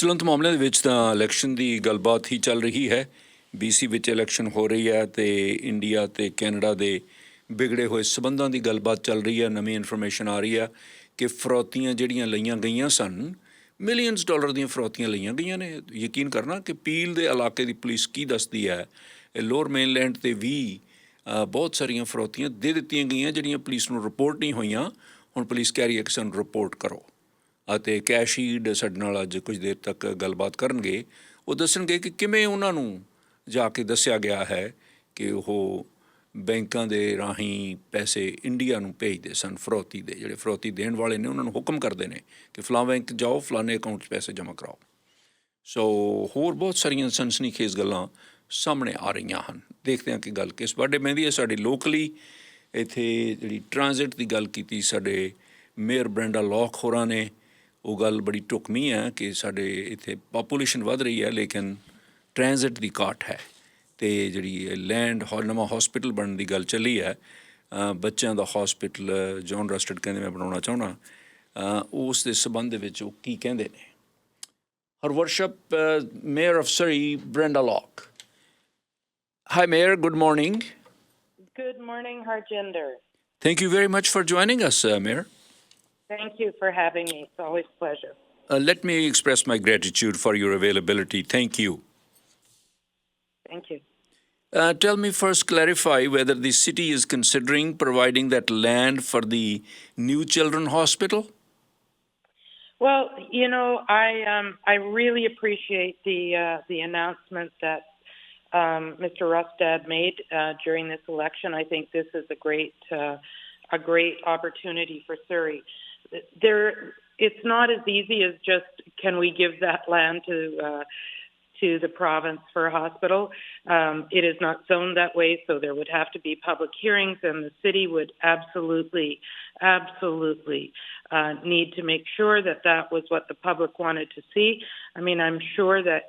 ਚਲੰਤ ਮਾਮਲਿਆਂ ਦੇ ਵਿੱਚ ਤਾਂ ਇਲੈਕਸ਼ਨ ਦੀ ਗੱਲਬਾਤ ਹੀ ਚੱਲ ਰਹੀ ਹੈ। BC ਵਿੱਚ ਇਲੈਕਸ਼ਨ ਹੋ ਰਹੀ ਹੈ ਅਤੇ ਇੰਡੀਆ ਅਤੇ ਕੈਨੇਡਾ ਦੇ ਵਿਗੜੇ ਹੋਏ ਸਬੰਧਾਂ ਦੀ ਗੱਲਬਾਤ ਚੱਲ ਰਹੀ ਹੈ। ਨਵੀਂ ਇਨਫੋਰਮੇਸ਼ਨ ਆ ਰਹੀ ਹੈ ਕਿ ਫਰੌਤੀਆਂ ਜਿਹੜੀਆਂ ਲਈਆਂ ਗਈਆਂ ਸਨ, ਮਿਲੀਅਨਸ ਡਾਲਰ ਦੀਆਂ ਫਰੌਤੀਆਂ ਲਈਆਂ ਗਈਆਂ ਨੇ। ਯਕੀਨ ਕਰਨਾ ਕਿ ਪੀਲ ਦੇ ਇਲਾਕੇ ਦੀ ਪੁਲਿਸ ਕੀ ਦੱਸਦੀ ਹੈ, ਲੋਅਰ ਮੇਨਲੈਂਡ 'ਤੇ ਵੀ ਬਹੁਤ ਸਾਰੀਆਂ ਫਰੌਤੀਆਂ ਦੇ ਦਿੱਤੀਆਂ ਗਈਆਂ ਜਿਹੜੀਆਂ ਪੁਲਿਸ ਨੂੰ ਰਿਪੋਰਟ ਨਹੀਂ ਹੋਈਆਂ। ਹੁਣ ਪੁਲਿਸ ਕਹਿ ਰਹੀ ਹੈ ਕਿ ਸਾਨੂੰ ਰਿਪੋਰਟ ਕਰੋ। ਅਤੇ ਕੈਸ਼ੀਡ ਸਾਡੇ ਨਾਲ ਅੱਜ ਕੁਝ ਦੇਰ ਤੱਕ ਗੱਲਬਾਤ ਕਰਨਗੇ। ਉਹ ਦੱਸਣਗੇ ਕਿ ਕਿਵੇਂ ਉਹਨਾਂ ਨੂੰ ਜਾ ਕੇ ਦੱਸਿਆ ਗਿਆ ਹੈ ਕਿ ਉਹ ਬੈਂਕਾਂ ਦੇ ਰਾਹੀਂ ਪੈਸੇ ਇੰਡੀਆ ਨੂੰ ਭੇਜਦੇ ਸਨ। ਫਰੌਤੀ ਦੇ ਜਿਹੜੇ ਫਰੌਤੀ ਦੇਣ ਵਾਲੇ ਨੇ ਉਹਨਾਂ ਨੂੰ ਹੁਕਮ ਕਰਦੇ ਨੇ ਕਿ ਫਲਾਂ ਬੈਂਕ ਜਾਓ, ਫਲਾਣੇ ਅਕਾਊਂਟ 'ਚ ਪੈਸੇ ਜਮ੍ਹਾਂ ਕਰਾਓ। ਸੋ ਹੋਰ ਬਹੁਤ ਸਾਰੀਆਂ ਸਨਸਨੀਖੇਜ਼ ਗੱਲਾਂ ਸਾਹਮਣੇ ਆ ਰਹੀਆਂ ਹਨ। ਦੇਖਦੇ ਹਾਂ ਕਿ ਗੱਲ ਕਿਸ ਬਾਰੇ ਬਹਿੰਦੀ ਹੈ। ਸਾਡੇ ਲੋਕਲੀ ਇੱਥੇ ਜਿਹੜੀ ਟਰਾਂਜ਼ਿਟ ਦੀ ਗੱਲ ਕੀਤੀ ਸਾਡੇ ਮੇਅਰ ਬ੍ਰੈਂਡਾ ਲੌਕ ਹੋਰਾਂ ਨੇ, ਉਹ ਗੱਲ ਬੜੀ ਢੁਕਵੀਂ ਹੈ ਕਿ ਸਾਡੇ ਇੱਥੇ ਪਾਪੂਲੇਸ਼ਨ ਵੱਧ ਰਹੀ ਹੈ ਲੇਕਿਨ ਟਰਾਂਜ਼ਿਟ ਦੀ ਘਾਟ ਹੈ। ਅਤੇ ਜਿਹੜੀ ਲੈਂਡ ਨਵਾਂ ਹੌਸਪੀਟਲ ਬਣਨ ਦੀ ਗੱਲ ਚੱਲੀ ਹੈ, ਬੱਚਿਆਂ ਦਾ ਹੌਸਪੀਟਲ ਜੌਨ ਰਸਟਡ ਕਹਿੰਦੇ ਮੈਂ ਬਣਾਉਣਾ ਚਾਹੁੰਦਾ, ਉਸ ਦੇ ਸੰਬੰਧ ਦੇ ਵਿੱਚ ਉਹ ਕੀ ਕਹਿੰਦੇ ਨੇ। Her Worship Mayor of Surrey, Brenda Locke. Hi Mayor, good morning. Good morning, Harjinder. Thank you very much for joining us, Mayor. Thank you for having me. It's always a pleasure. Let me express my gratitude for your availability. Thank you. Thank you. Tell me first, clarify whether the city is considering providing that land for the new children hospital? Well, you know, I really appreciate the announcement that Mr. Rustad made during this election. I think this is a great opportunity for Surrey. It's not as easy as just can we give that land to the province for a hospital. It is not zoned that way, so there would have to be public hearings, and the city would absolutely need to make sure that that was what the public wanted to see. I mean, I'm sure that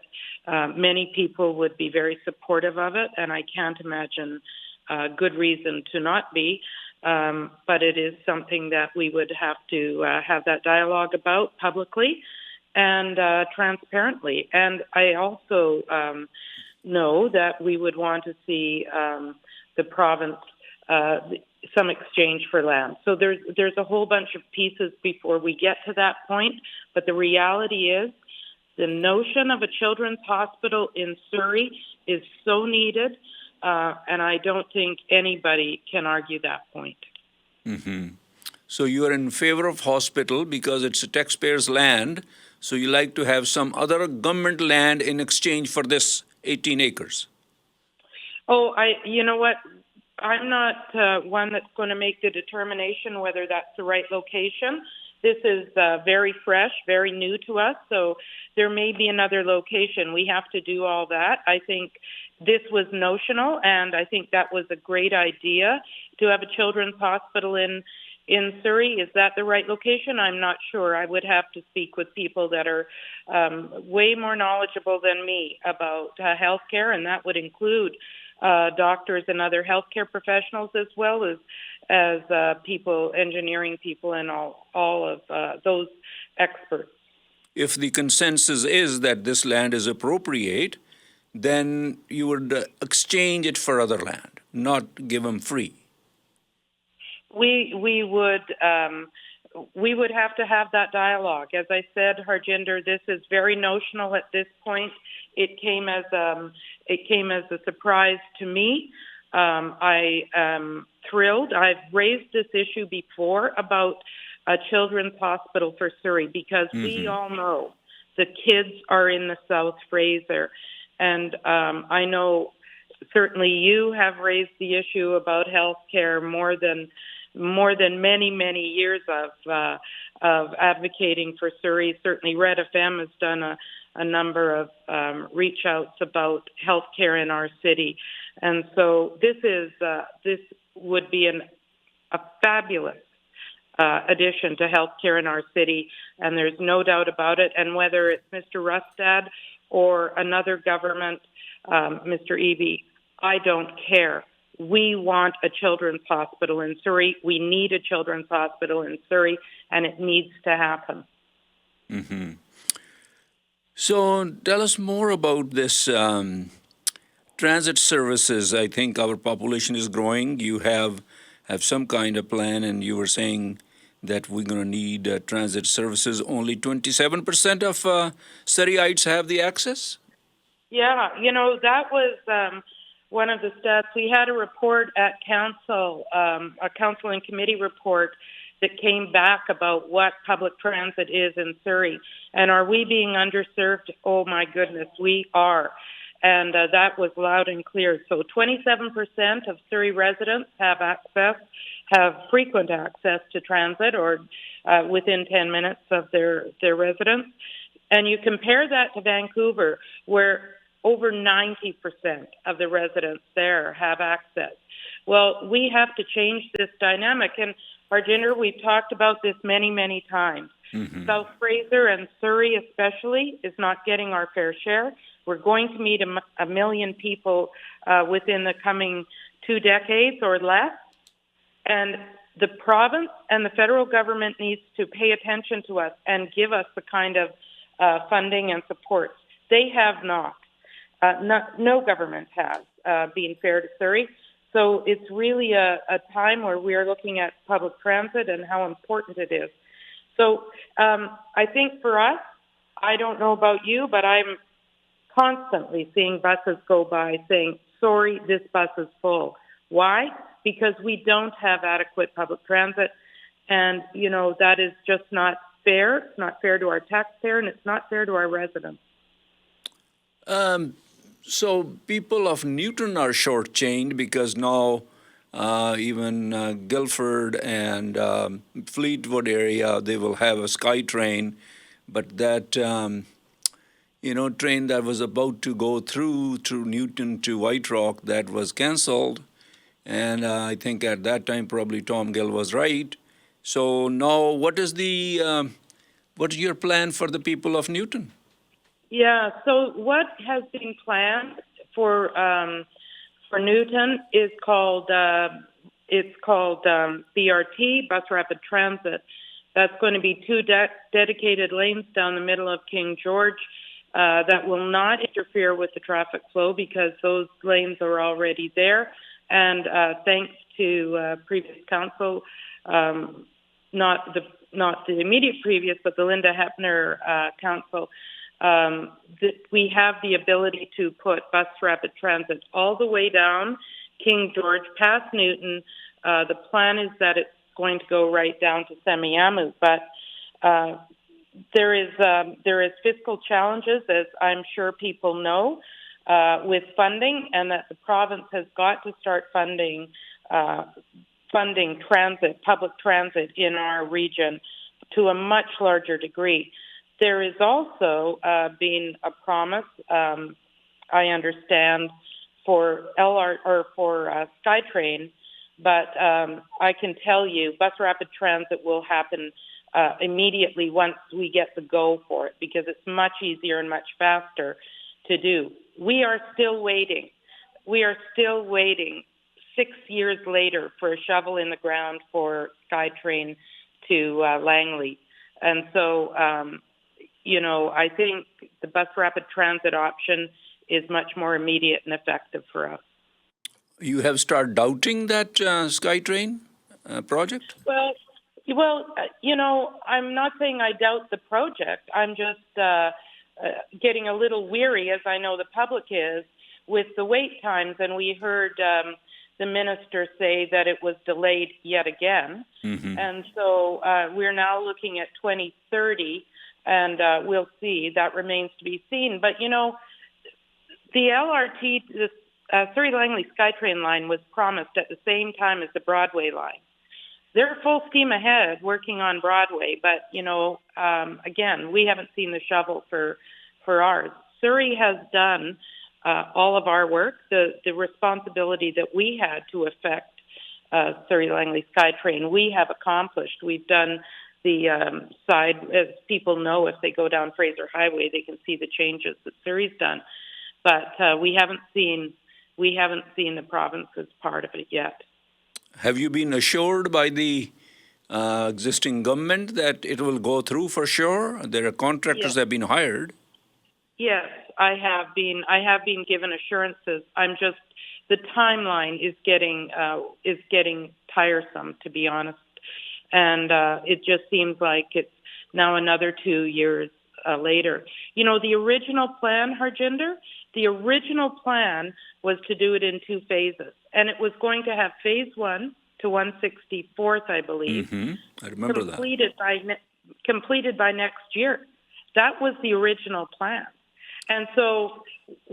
many people would be very supportive of it, and I can't imagine good reason to not be. But it is something that we would have to have that dialogue about publicly and transparently. And I also know that we would want to see the province some exchange for land. So there's a whole bunch of pieces before we get to that point. But the reality is the notion of a children's hospital in Surrey is so needed, and I don't think anybody can argue that point. Mm-hmm. So you are in favor of hospital because it's a taxpayer's land, so you like to have some other government land in exchange for this 18 acres. Oh, you know what? I'm not one that's going to make the determination whether that's the right location. This is very fresh, very new to us, so there may be another location. We have to do all that. I think this was notional, and I think that was a great idea to have a children's hospital in Surrey. Is that the right location? I'm not sure. I would have to speak with people that are way more knowledgeable than me about healthcare, and that would include doctors and other healthcare professionals, as well as people, engineering people, and all of those experts. If the consensus is that this land is appropriate, then you would exchange it for other land, not give them free. We would have to have that dialogue. As I said, Harjinder, this is very notional at this point. It came as a surprise to me. I am thrilled. I've raised this issue before about a children's hospital for Surrey because we all know the kids are in the South Fraser, and I know certainly you have raised the issue about healthcare more than many years of advocating for Surrey. Certainly Red FM has done a number of reach outs about healthcare in our city, and so this would be a fabulous addition to healthcare in our city, and there's no doubt about it. And whether it's Mr. Rustad or another government, Mr. Eby, I don't care. We want a children's hospital in Surrey. We need a children's hospital in Surrey, and it needs to happen. Mm-hmm. So tell us more about this transit services. I think our population is growing. You have some kind of plan, and you were saying that we're going to need transit services. Only 27% of Surreyites have the access. Yeah, that was one of the stats. We had a report at council, a council and committee report that came back about what public transit is in Surrey. And are we being underserved? Oh, my goodness, we are. And that was loud and clear. So 27% of Surrey residents have frequent access to transit or within 10 minutes of their residence. And you compare that to Vancouver, where over 90% of the residents there have access. Well, we have to change this dynamic. And Harjinder, we've talked about this many, many times. Mm-hmm. South Fraser and Surrey especially is not getting our fair share. We're going to meet a million people within the coming 2 decades or less. And the province and the federal government needs to pay attention to us and give us the kind of funding and support. They have not. No government has been fair to Surrey. So it's really a time where we are looking at public transit and how important it is. So I think for us, I don't know about you, but I'm constantly seeing buses go by saying, sorry, this bus is full. Why? Because we don't have adequate public transit. And, that is just not fair. It's not fair to our taxpayer, and it's not fair to our residents. So people of Newton are shortchanged because now even Guildford and Fleetwood area, they will have a SkyTrain, but that train that was about to go through Newton to White Rock, that was cancelled, and I think at that time probably Tom Gill was right. So now, what is your plan for the people of Newton? Yeah. So what has been planned for Newton is called BRT, Bus Rapid Transit. That's going to be 2 dedicated lanes down the middle of King George that will not interfere with the traffic flow because those lanes are already there. And thanks to previous council, not the immediate previous, but the Linda Hepner council. We have the ability to put bus rapid transit all the way down King George past Newton. The plan is that it's going to go right down to Semiahmoo, but there is fiscal challenges, as I'm sure people know, with funding, and that the province has got to start funding transit, public transit in our region to a much larger degree. There is also been a promise, I understand, for SkyTrain, but I can tell you Bus Rapid Transit will happen immediately once we get the go for it, because it's much easier and much faster to do. We are still waiting. 6 years later for a shovel in the ground for SkyTrain to Langley. And so, I think the bus rapid transit option is much more immediate and effective for us. You have started doubting that SkyTrain project? Well, I'm not saying I doubt the project. I'm just getting a little weary, as I know the public is, with the wait times. And we heard the minister say that it was delayed yet again. Mm-hmm. And so we're now looking at 2030. And we'll see. That remains to be seen. But, the LRT, the Surrey-Langley SkyTrain line, was promised at the same time as the Broadway line. They're full steam ahead working on Broadway. But, again, we haven't seen the shovel for ours. Surrey has done all of our work. The responsibility that we had to affect Surrey-Langley SkyTrain, we have accomplished. We've done the side, as people know, if they go down Fraser Highway, they can see the changes that Surrey's done. But we haven't seen the province as part of it yet. Have you been assured by the existing government that it will go through for sure? There are contractors that have been hired. Yes, I have been. I have been given assurances. I'm just the timeline is getting tiresome, to be honest, and it just seems like it's now another 2 years later. You know, the original plan, Harjinder, the original plan was to do it in 2 phases, and it was going to have phase 1 to 164th, I believe, I remember completed by next year. That was the original plan. And so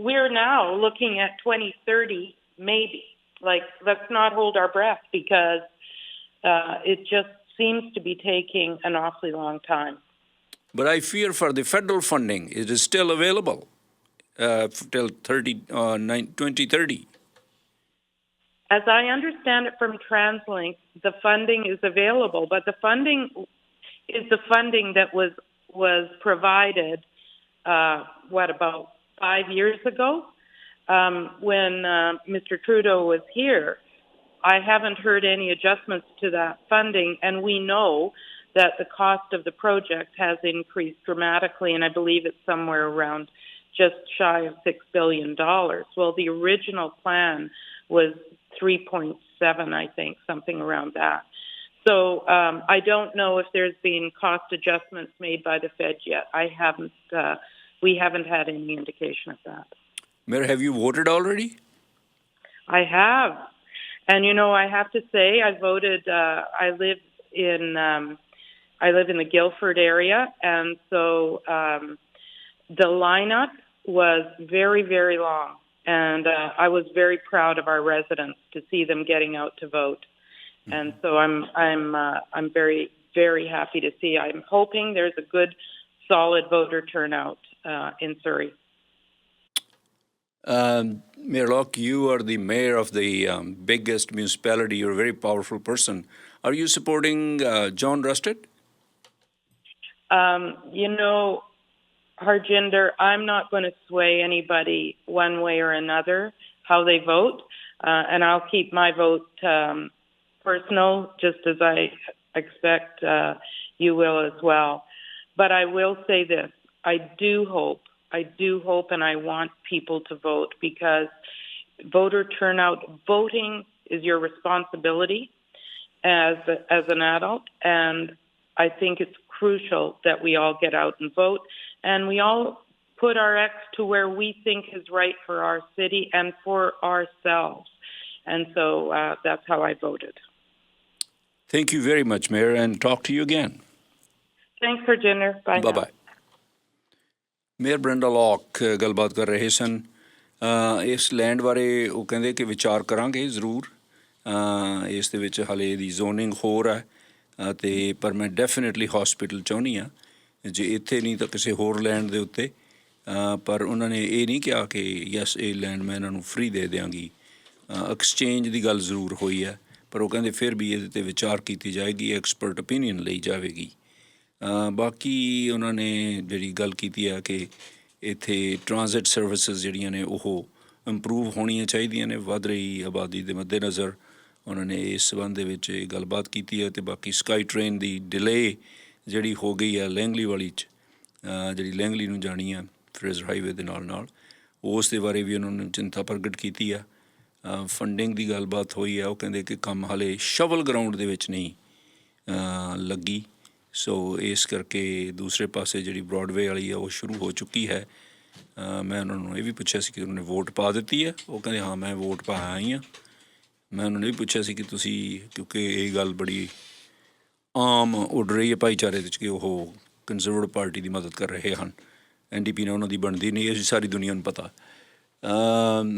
we're now looking at 2030, maybe. Like, let's not hold our breath, because it just seems to be taking an awfully long time. But I fear for the federal funding, it is still available till 2030. As I understand it from TransLink, the funding is available, but the funding is the funding that was provided, about 5 years ago, when Mr. Trudeau was here. I haven't heard any adjustments to that funding, and we know that the cost of the project has increased dramatically, and I believe it's somewhere around just shy of $6 billion. Well, the original plan was 3.7, I think, something around that. So I don't know if there's been cost adjustments made by the Fed yet. We haven't had any indication of that. Mayor, have you voted already? I have. And, you know, I have to say I voted. I live in the Guildford area, and so the lineup was very, very long. And I was very proud of our residents to see them getting out to vote. And so I'm very, very happy to see. I'm hoping there's a good, solid voter turnout in Surrey. Mayor Locke, you are the mayor of the biggest municipality. You're a very powerful person. Are you supporting John Rusted? You know, Harjinder, I'm not going to sway anybody one way or another how they vote, and I'll keep my vote personal, just as I expect you will as well. But I will say this: I do hope, and I want people to vote, because voter turnout, voting is your responsibility as an adult, and I think it's crucial that we all get out and vote, and we all put our X to where we think is right for our city and for ourselves. And so that's how I voted. Thank you very much, Mayor, and talk to you again. Thanks, Harjinder. Bye. Bye-bye. Mayor Brenda lock ਗੱਲਬਾਤ ਕਰ ਰਹੇ ਸਨ ਇਸ land ਬਾਰੇ। ਉਹ ਕਹਿੰਦੇ ਕਿ ਵਿਚਾਰ ਕਰਾਂਗੇ ਜ਼ਰੂਰ, ਇਸ ਦੇ ਵਿੱਚ ਹਾਲੇ ਦੀ ਜ਼ੋਨਿੰਗ ਹੋਰ ਹੈ, ਅਤੇ ਪਰ ਮੈਂ ਡੈਫੀਨੇਟਲੀ ਹੌਸਪੀਟਲ ਚਾਹੁੰਦੀ ਹਾਂ, ਜੇ ਇੱਥੇ ਨਹੀਂ ਤਾਂ ਕਿਸੇ ਹੋਰ ਲੈਂਡ ਦੇ ਉੱਤੇ। ਪਰ ਉਹਨਾਂ ਨੇ ਇਹ ਨਹੀਂ ਕਿਹਾ ਕਿ ਯੈਸ ਇਹ ਲੈਂਡ ਮੈਂ ਇਹਨਾਂ ਨੂੰ ਫ੍ਰੀ ਦੇ ਦਿਆਂਗੀ। ਐਕਸਚੇਂਜ ਦੀ ਗੱਲ ਜ਼ਰੂਰ ਹੋਈ ਹੈ, ਪਰ ਉਹ ਕਹਿੰਦੇ ਫਿਰ ਵੀ ਇਹਦੇ 'ਤੇ ਵਿਚਾਰ ਕੀਤੀ ਜਾਏਗੀ, ਐਕਸਪਰਟ ਓਪੀਨੀਅਨ ਲਈ ਜਾਵੇਗੀ। ਬਾਕੀ ਉਹਨਾਂ ਨੇ ਜਿਹੜੀ ਗੱਲ ਕੀਤੀ ਹੈ ਕਿ ਇੱਥੇ ਟਰਾਂਜ਼ਿਟ ਸਰਵਿਸਿਜ਼ ਜਿਹੜੀਆਂ ਨੇ ਉਹ ਇੰਪਰੂਵ ਹੋਣੀਆਂ ਚਾਹੀਦੀਆਂ ਨੇ ਵੱਧ ਰਹੀ ਆਬਾਦੀ ਦੇ ਮੱਦੇਨਜ਼ਰ। ਉਹਨਾਂ ਨੇ ਇਸ ਸੰਬੰਧ ਦੇ ਵਿੱਚ ਇਹ ਗੱਲਬਾਤ ਕੀਤੀ ਹੈ। ਅਤੇ ਬਾਕੀ ਸਕਾਈ ਟ੍ਰੇਨ ਦੀ ਡਿਲੇ ਜਿਹੜੀ ਹੋ ਗਈ ਹੈ ਲੈਂਗਲੀ ਵਾਲੀ 'ਚ, ਜਿਹੜੀ ਲੈਂਗਲੀ ਨੂੰ ਜਾਣੀ ਆ ਫਰੇਜ਼ਰ ਹਾਈਵੇ ਦੇ ਨਾਲ, ਉਸ ਦੇ ਬਾਰੇ ਵੀ ਉਹਨਾਂ ਨੇ ਚਿੰਤਾ ਪ੍ਰਗਟ ਕੀਤੀ ਆ। ਫੰਡਿੰਗ ਦੀ ਗੱਲਬਾਤ ਹੋਈ ਹੈ, ਉਹ ਕਹਿੰਦੇ ਕਿ ਕੰਮ ਹਾਲੇ ਸ਼ਵਲ ਗਰਾਊਂਡ ਦੇ ਵਿੱਚ ਨਹੀਂ ਲੱਗੀ। ਸੋ ਇਸ ਕਰਕੇ ਦੂਸਰੇ ਪਾਸੇ ਜਿਹੜੀ ਬਰੋਡਵੇ ਵਾਲੀ ਆ ਉਹ ਸ਼ੁਰੂ ਹੋ ਚੁੱਕੀ ਹੈ। ਮੈਂ ਉਹਨਾਂ ਨੂੰ ਇਹ ਵੀ ਪੁੱਛਿਆ ਸੀ ਕਿ ਉਹਨਾਂ ਨੇ ਵੋਟ ਪਾ ਦਿੱਤੀ ਹੈ। ਉਹ ਕਹਿੰਦੇ ਹਾਂ ਮੈਂ ਵੋਟ ਪਾ ਆਈ ਹਾਂ। ਮੈਂ ਉਹਨਾਂ ਨੇ ਵੀ ਪੁੱਛਿਆ ਸੀ ਕਿ ਤੁਸੀਂ, ਕਿਉਂਕਿ ਇਹ ਗੱਲ ਬੜੀ ਆਮ ਉੱਡ ਰਹੀ ਹੈ ਭਾਈਚਾਰੇ ਵਿੱਚ ਕਿ ਉਹ ਕੰਜ਼ਰਵੇਟਿਵ ਪਾਰਟੀ ਦੀ ਮਦਦ ਕਰ ਰਹੇ ਹਨ, NDP ਨਾਲ ਉਹਨਾਂ ਦੀ ਬਣਦੀ ਨਹੀਂ, ਇਹ ਸਾਰੀ ਦੁਨੀਆ ਨੂੰ ਪਤਾ।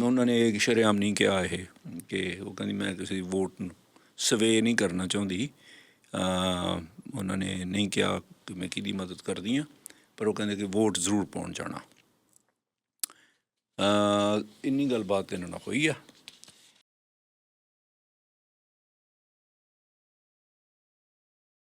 ਉਹਨਾਂ ਨੇ ਇਹ ਸ਼ਰੇਆਮ ਨਹੀਂ ਕਿਹਾ ਇਹ ਕਿ ਉਹ ਕਹਿੰਦੀ ਮੈਂ ਕਿਸੇ ਦੀ ਵੋਟ ਨੂੰ ਸਵੇ ਨਹੀਂ ਕਰਨਾ ਚਾਹੁੰਦੀ। ਉਹਨਾਂ ਨੇ ਨਹੀਂ ਕਿਹਾ ਕਿ ਮੈਂ ਕਿਹਦੀ ਮਦਦ ਕਰਦੀ ਹਾਂ, ਪਰ ਉਹ ਕਹਿੰਦੇ ਕਿ ਵੋਟ ਜ਼ਰੂਰ ਪਾਉਣ ਜਾਣਾ। ਇੰਨੀ ਗੱਲਬਾਤ ਇਹਨਾਂ ਨਾਲ ਹੋਈ ਆ।